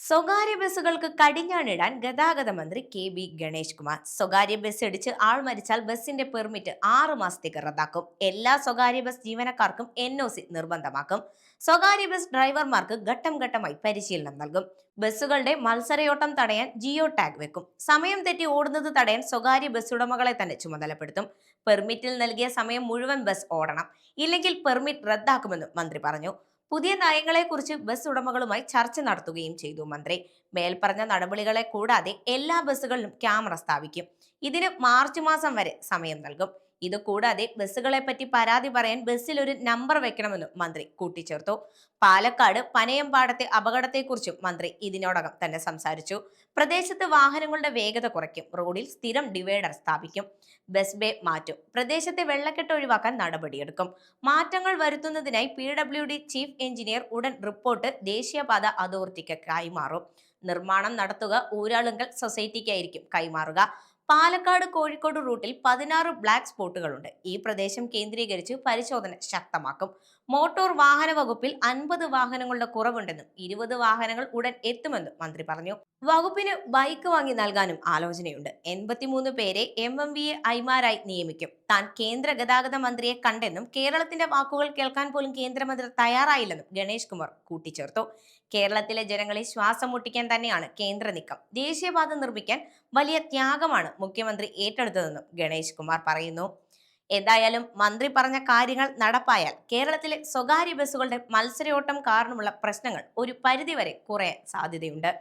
സ്വകാര്യ ബസ്സുകൾക്ക് കടിഞ്ഞാണിടാൻ ഗതാഗത മന്ത്രി കെ ഗണേഷ് കുമാർ. സ്വകാര്യ ബസ് ഇടിച്ച് ആൾ മരിച്ചാൽ ബസിന്റെ പെർമിറ്റ് 6 മാസത്തേക്ക് റദ്ദാക്കും. എല്ലാ സ്വകാര്യ ബസ് ജീവനക്കാർക്കും NOC നിർബന്ധമാക്കും. സ്വകാര്യ ബസ് ഡ്രൈവർമാർക്ക് ഘട്ടം ഘട്ടമായി പരിശീലനം നൽകും. ബസ്സുകളുടെ മത്സരയോട്ടം തടയാൻ ജിയോ ടാഗ് വെക്കും. സമയം തെറ്റി ഓടുന്നത് തടയാൻ സ്വകാര്യ ബസ് ഉടമകളെ തന്നെ ചുമതലപ്പെടുത്തും. പെർമിറ്റിൽ നൽകിയ സമയം മുഴുവൻ ബസ് ഓടണം. ഇല്ലെങ്കിൽ പെർമിറ്റ് റദ്ദാക്കുമെന്നും മന്ത്രി പറഞ്ഞു. പുതിയ നയങ്ങളെക്കുറിച്ച് ബസ് ഉടമകളുമായി ചർച്ച നടത്തുകയും ചെയ്തു മന്ത്രി. മേൽപ്പറഞ്ഞ നടപടികളെ കൂടാതെ എല്ലാ ബസ്സുകളിലും ക്യാമറ സ്ഥാപിക്കും. ഇതിന് മാർച്ച് മാസം വരെ സമയം നൽകും. ഇത് കൂടാതെ ബസ്സുകളെ പറ്റി പരാതി പറയാൻ ബസ്സിൽ ഒരു നമ്പർ വെക്കണമെന്നും മന്ത്രി കൂട്ടിച്ചേർത്തു. പാലക്കാട് പനയമ്പാടത്തെ അപകടത്തെക്കുറിച്ചും മന്ത്രി ഇതിനോടകം തന്നെ സംസാരിച്ചു. പ്രദേശത്ത് വാഹനങ്ങളുടെ വേഗത കുറയ്ക്കും. റോഡിൽ സ്ഥിരം ഡിവൈഡർ സ്ഥാപിക്കും. ബസ് ബേ മാറ്റും. പ്രദേശത്തെ വെള്ളക്കെട്ട് ഒഴിവാക്കാൻ നടപടിയെടുക്കും. മാറ്റങ്ങൾ വരുത്തുന്നതിനായി PWD ചീഫ് എഞ്ചിനീയർ ഉടൻ റിപ്പോർട്ട് ദേശീയപാത അതോറിറ്റിക്ക് കൈമാറും. നിർമ്മാണം നടത്തുക ഊരാളുങ്കൽ സൊസൈറ്റിക്കായിരിക്കും കൈമാറുക. പാലക്കാട് കോഴിക്കോട് റൂട്ടിൽ 16 ബ്ലാക്ക് സ്പോട്ടുകളുണ്ട്. ഈ പ്രദേശം കേന്ദ്രീകരിച്ച് പരിശോധന ശക്തമാക്കും. മോട്ടോർ വാഹന വകുപ്പിൽ 50 വാഹനങ്ങളുടെ കുറവുണ്ടെന്നും 20 വാഹനങ്ങൾ ഉടൻ എത്തുമെന്നും മന്ത്രി പറഞ്ഞു. വകുപ്പിന് ബൈക്ക് വാങ്ങി നൽകാനും ആലോചനയുണ്ട്. 83 പേരെ MMVA ഐമാരായി നിയമിക്കും. താൻ കേന്ദ്ര ഗതാഗത മന്ത്രിയെ കണ്ടെന്നും കേരളത്തിന്റെ വാക്കുകൾ കേൾക്കാൻ പോലും കേന്ദ്രമന്ത്രി തയ്യാറായില്ലെന്നും ഗണേഷ് കുമാർ കൂട്ടിച്ചേർത്തു. കേരളത്തിലെ ജനങ്ങളെ ശ്വാസം മുട്ടിക്കാൻ തന്നെയാണ് കേന്ദ്ര നീക്കം. ദേശീയപാത നിർമ്മിക്കാൻ വലിയ ത്യാഗമാണ് മുഖ്യമന്ത്രി ഏറ്റെടുത്തതെന്നും ഗണേഷ് കുമാർ പറയുന്നു. എന്തായാലും മന്ത്രി പറഞ്ഞ കാര്യങ്ങൾ നടപ്പായാൽ കേരളത്തിലെ സ്വകാര്യ ബസ്സുകളുടെ മത്സരയോട്ടം കാരണമുള്ള പ്രശ്നങ്ങൾ ഒരു പരിധിവരെ കുറയാൻ സാധ്യതയുണ്ട്.